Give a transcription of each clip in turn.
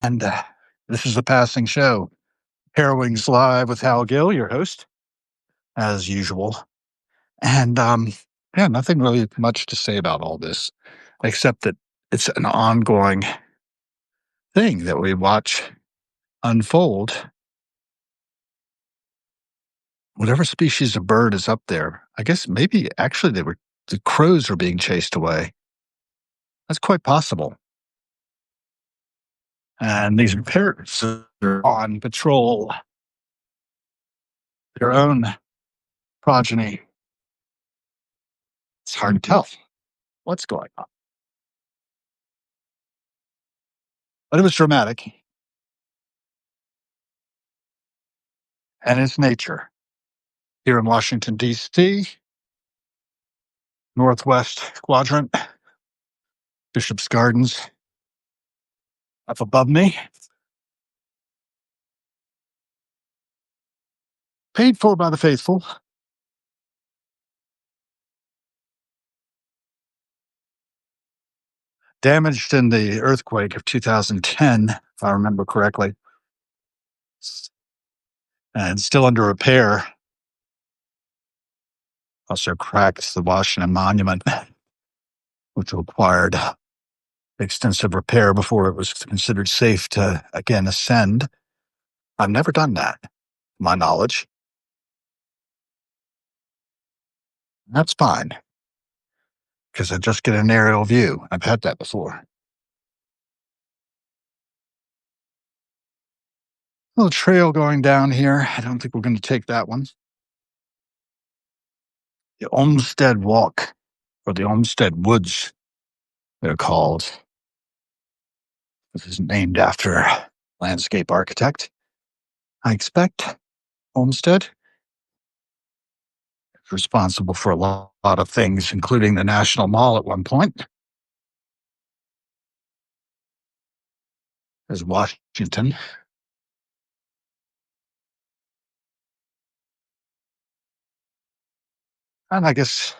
And this is the passing show. Harrowings Live with Hal Gill, your host, as usual. And yeah, nothing really much to say about all this, except that it's an ongoing thing that we watch unfold. Whatever species of bird is up there, I guess maybe actually the crows were being chased away. That's quite possible. And these parrots are on patrol, their own progeny. It's hard to tell what's going on. But it was dramatic, and it's nature. Here in Washington, D.C., Northwest Quadrant, Bishop's Gardens, up above me, paid for by the faithful. Damaged in the earthquake of 2010, if I remember correctly, and still under repair. Also cracked the Washington Monument, which required extensive repair before it was considered safe to again ascend. I've never done that, to my knowledge. That's fine, because I just get an aerial view. I've had that before. Little trail going down here. I don't think we're going to take that one. The Olmsted Walk, or the Olmsted Woods, they're called. This is named after a landscape architect, I expect. Olmsted is responsible for a lot of things, including the National Mall at one point. There's Washington. And I guess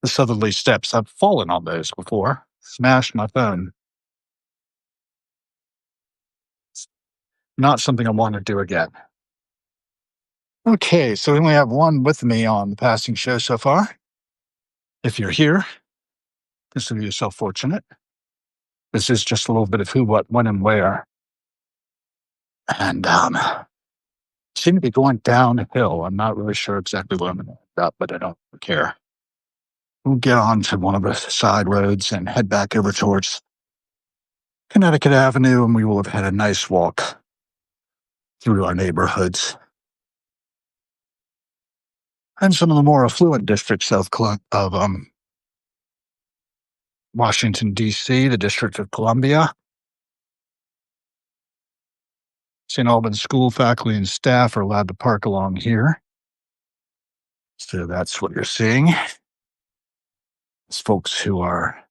the southerly steps, I've fallen on those before, smashed my phone. It's not something I want to do again. Okay, so we only have one with me on the passing show so far. If you're here, consider yourself fortunate. This is just a little bit of who, what, when, and where. And seem to be going downhill. I'm not really sure exactly where I'm going to end up, but I don't care. We'll get on to one of the side roads and head back over towards Connecticut Avenue, and we will have had a nice walk through our neighborhoods and some of the more affluent districts of Washington, D.C., the District of Columbia. St. Albans school faculty and staff are allowed to park along here. So that's what you're seeing. It's folks who are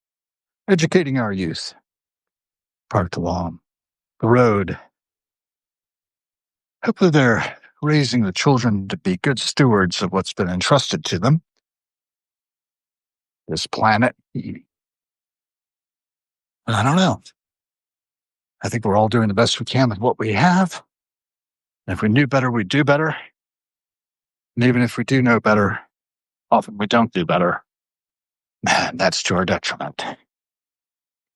educating our youth parked along the road. Hopefully they're raising the children to be good stewards of what's been entrusted to them. This planet. I don't know. I think we're all doing the best we can with what we have. And if we knew better, we'd do better. And even if we do know better, often we don't do better. And that's to our detriment. To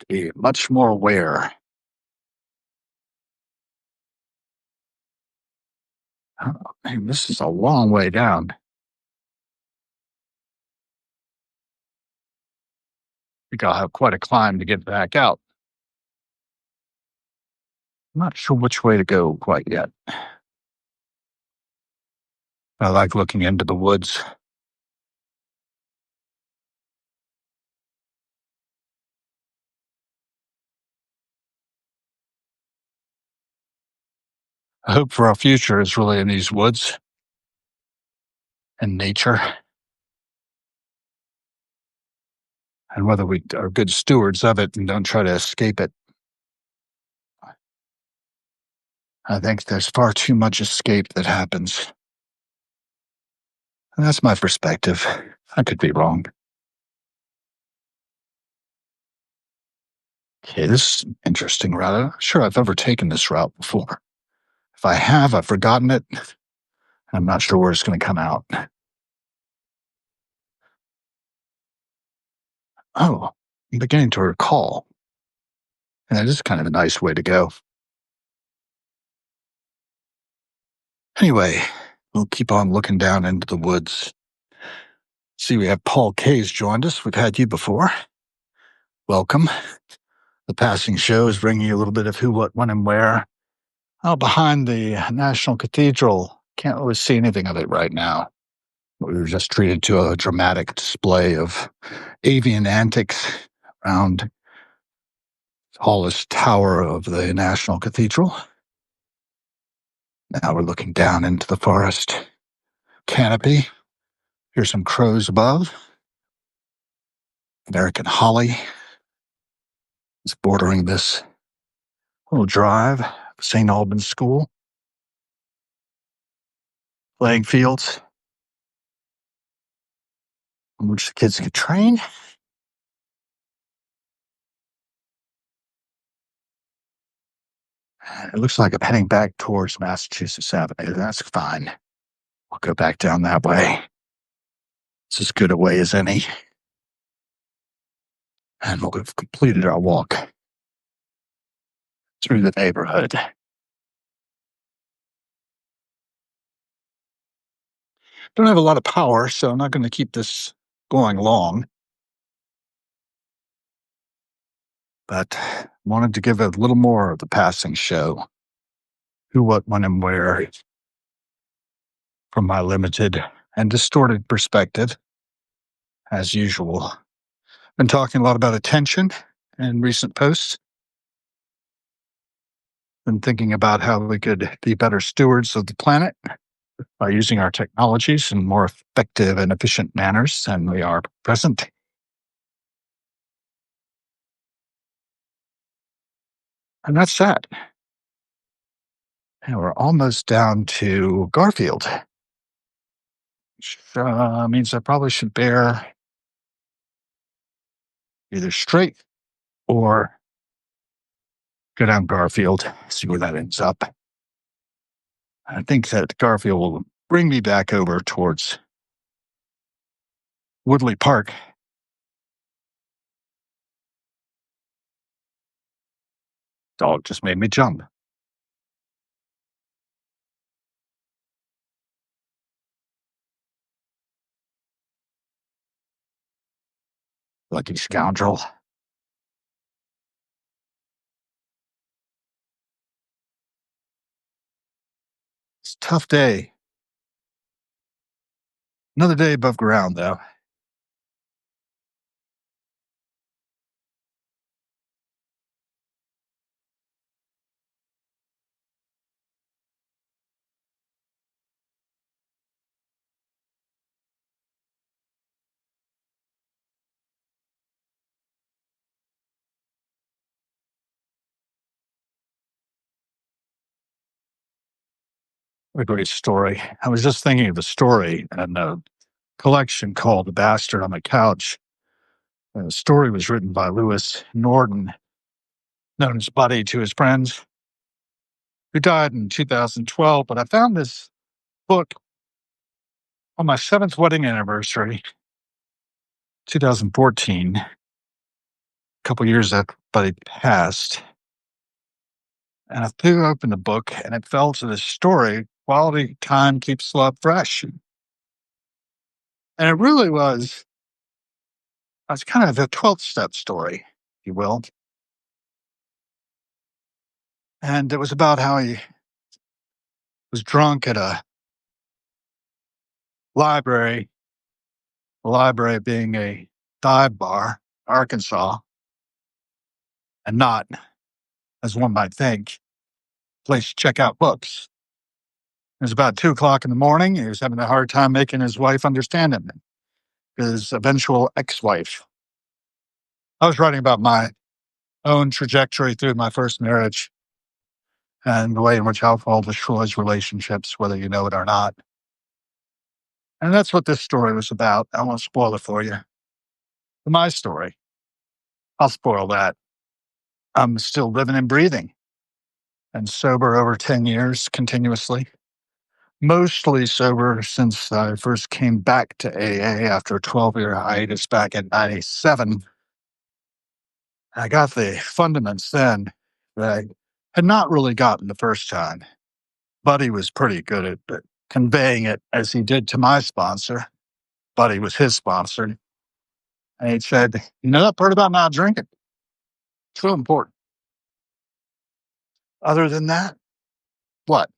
be much more aware. Oh, man, this is a long way down. I think I'll have quite a climb to get back out. I'm not sure which way to go quite yet. I like looking into the woods. I hope for our future is really in these woods and nature. And whether we are good stewards of it and don't try to escape it. I think there's far too much escape that happens. And that's my perspective. I could be wrong. Okay, this is interesting route. I'm not sure I've ever taken this route before. If I have, I've forgotten it. I'm not sure where it's going to come out. Oh, I'm beginning to recall. And that is kind of a nice way to go. Anyway, we'll keep on looking down into the woods. See, we have Paul Kay's joined us. We've had you before. Welcome. The passing show is bringing you a little bit of who, what, when, and where. Oh, behind the National Cathedral. Can't really see anything of it right now. We were just treated to a dramatic display of avian antics around the tallest tower of the National Cathedral. Now we're looking down into the forest canopy. Here's some crows above. American holly is bordering this little drive of St. Albans School. Playing fields on which the kids could train. It looks like I'm heading back towards Massachusetts Avenue. That's fine. We'll go back down that way. It's as good a way as any. And we'll have completed our walk through the neighborhood. Don't have a lot of power, so I'm not going to keep this going long. But wanted to give a little more of the passing show. Who, what, when, and where from my limited and distorted perspective, as usual. Been talking a lot about attention in recent posts. Been thinking about how we could be better stewards of the planet by using our technologies in more effective and efficient manners than we are present. And that's that. And we're almost down to Garfield. Which means I probably should bear either straight or go down Garfield, see where that ends up. I think that Garfield will bring me back over towards Woodley Park. Dog just made me jump. Lucky scoundrel. It's a tough day. Another day above ground, though. What a great story. I was just thinking of a story in a collection called The Bastard on the Couch. The story was written by Lewis Norton, known as Buddy to his friends, who died in 2012. But I found this book on my 7th wedding anniversary, 2014, a couple years after Buddy passed. And I threw open the book and it fell to this story, Quality Time Keeps Love Fresh. And it really was, it's kind of the 12th step story, if you will. And it was about how he was drunk at a library, the library being a dive bar, Arkansas, and not, as one might think, a place to check out books. It was about 2 o'clock in the morning. He was having a hard time making his wife understand him, his eventual ex-wife. I was writing about my own trajectory through my first marriage and the way in which alcohol destroys relationships, whether you know it or not. And that's what this story was about. I won't spoil it for you. My story. I'll spoil that. I'm still living and breathing and sober over 10 years continuously. Mostly sober since I first came back to AA after a 12-year hiatus back in 97. I got the fundaments then that I had not really gotten the first time. Buddy was pretty good at conveying it as he did to my sponsor. Buddy was his sponsor. And he said, you know that part about not drinking? It's real important. Other than that, what?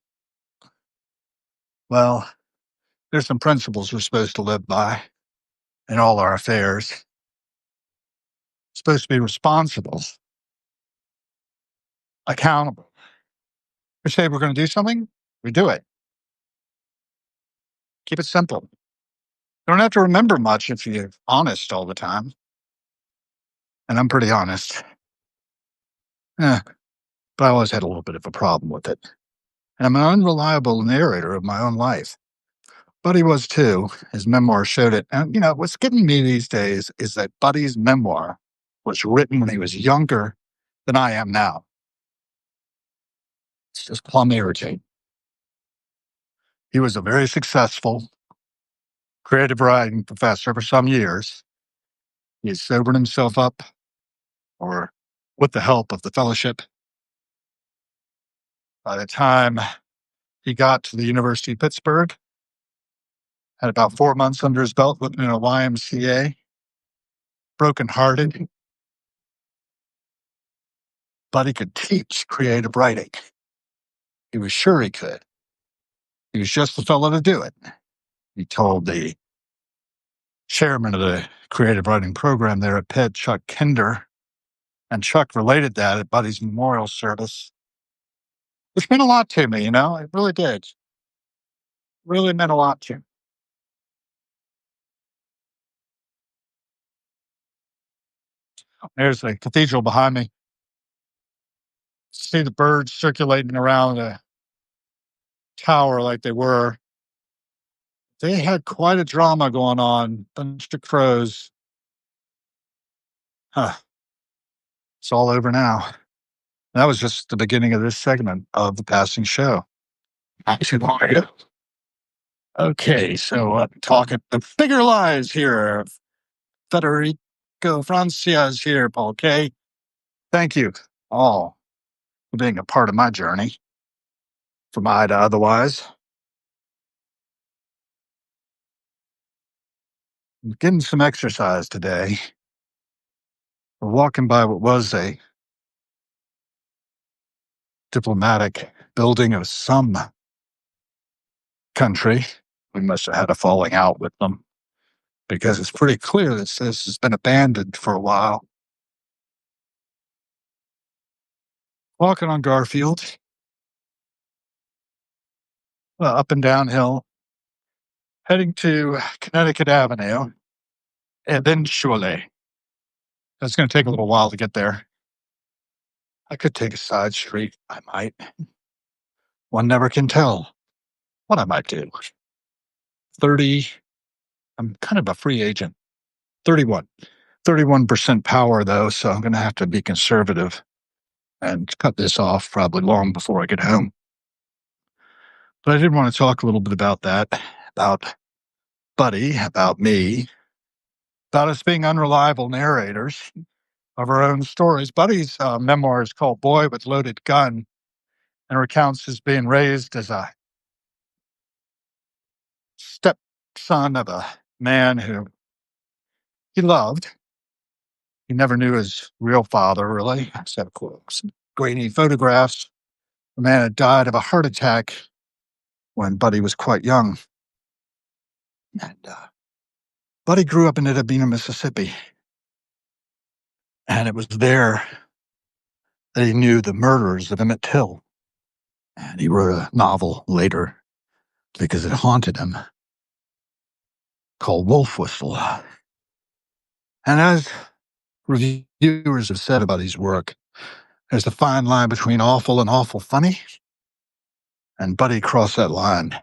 Well, there's some principles we're supposed to live by in all our affairs. Supposed to be responsible, accountable. We say we're going to do something, we do it. Keep it simple. You don't have to remember much if you're honest all the time. And I'm pretty honest. Eh, but I always had a little bit of a problem with it. And I'm an unreliable narrator of my own life. Buddy was too. His memoir showed it. And, what's getting me these days is that Buddy's memoir was written when he was younger than I am now. It's just plumb irritating. He was a very successful creative writing professor for some years. He had sobered himself up, or with the help of the fellowship. By the time he got to the University of Pittsburgh, had about 4 months under his belt living in a YMCA, brokenhearted, but he could teach creative writing. He was sure he could. He was just the fellow to do it. He told the chairman of the creative writing program there at Pitt, Chuck Kinder, and Chuck related that at Buddy's memorial service, which meant a lot to me, it really did. Really meant a lot to me. There's the cathedral behind me. See the birds circulating around the tower like they were. They had quite a drama going on. Bunch of crows. Huh. It's all over now. That was just the beginning of this segment of the passing show. Actually, how are you? Okay, so talking the bigger lies here. Federico Francia's here, Paul K. Thank you all for being a part of my journey from I to otherwise. I'm getting some exercise today. We're walking by what was a diplomatic building of some country. We must have had a falling out with them because it's pretty clear that this has been abandoned for a while. Walking on Garfield, up and downhill, heading to Connecticut Avenue, eventually. It's going to take a little while to get there. I could take a side street. I might. One never can tell what I might do. 30, I'm kind of a free agent. 31. 31% power, though, so I'm going to have to be conservative and cut this off probably long before I get home. But I did want to talk a little bit about that, about Buddy, about me, about us being unreliable narrators of our own stories. Buddy's memoir is called Boy with Loaded Gun and recounts his being raised as a stepson of a man who he loved. He never knew his real father, really, except for some grainy photographs. The man had died of a heart attack when Buddy was quite young. And Buddy grew up in Itabena, Mississippi. And it was there that he knew the murderers of Emmett Till. And he wrote a novel later because it haunted him called Wolf Whistle. And as reviewers have said about his work, there's a fine line between awful and awful funny. And Buddy crossed that line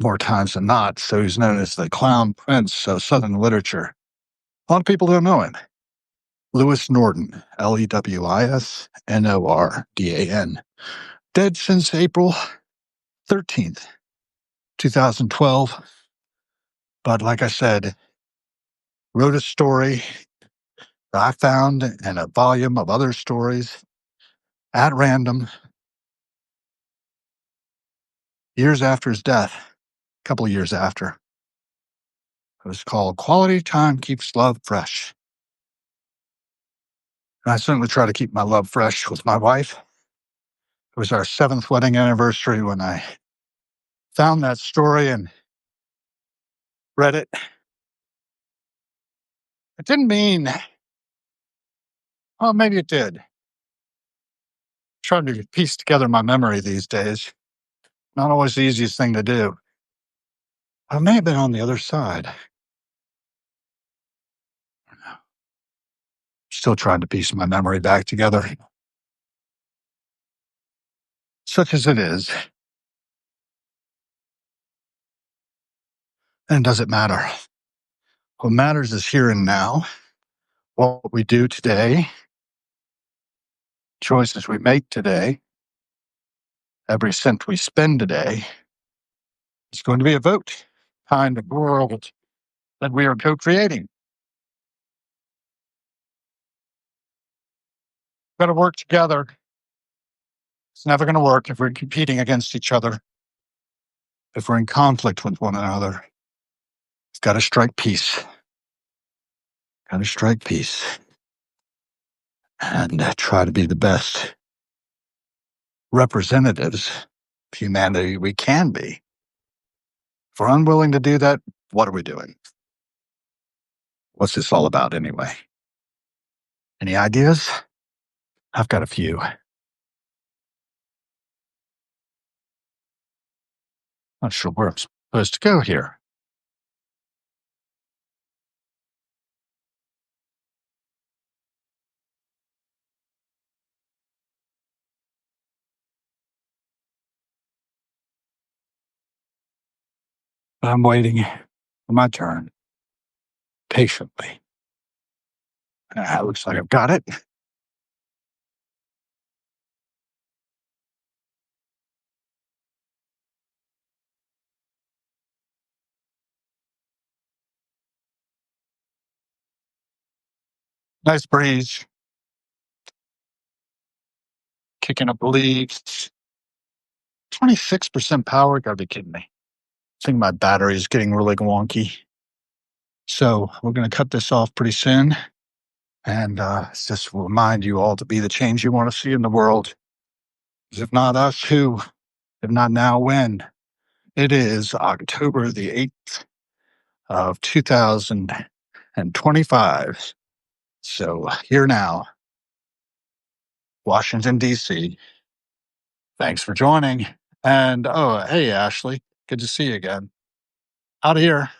more times than not, so he's known as the clown prince of Southern literature. A lot of people don't know him. Lewis Norton, Lewisnordan, dead since April 13th, 2012. But like I said, wrote a story that I found in a volume of other stories at random years after his death, a couple of years after. It was called Quality Time Keeps Love Fresh. And I certainly try to keep my love fresh with my wife. It was our 7th wedding anniversary when I found that story and read it. It didn't mean, well, maybe it did. Trying to piece together my memory these days. Not always the easiest thing to do. I may have been on the other side. Still trying to piece my memory back together. Such as it is. And does it matter? What matters is here and now. What we do today, choices we make today, every cent we spend today, is going to be a vote behind the world that we are co-creating. We've got to work together. It's never going to work if we're competing against each other, if we're in conflict with one another. We've got to strike peace. Got to strike peace. And try to be the best representatives of humanity we can be. If we're unwilling to do that, what are we doing? What's this all about anyway? Any ideas? I've got a few. Not sure where I'm supposed to go here. But I'm waiting for my turn patiently. Looks like I've got it. Nice breeze. Kicking up the leaves. 26% power. Gotta be kidding me. I think my battery is getting really wonky. So we're going to cut this off pretty soon. And just remind you all to be the change you want to see in the world. Because if not us, who? If not now, when? It is October the 8th of 2025. So here now, Washington, D.C. Thanks for joining. And oh, hey, Ashley. Good to see you again. Out of here.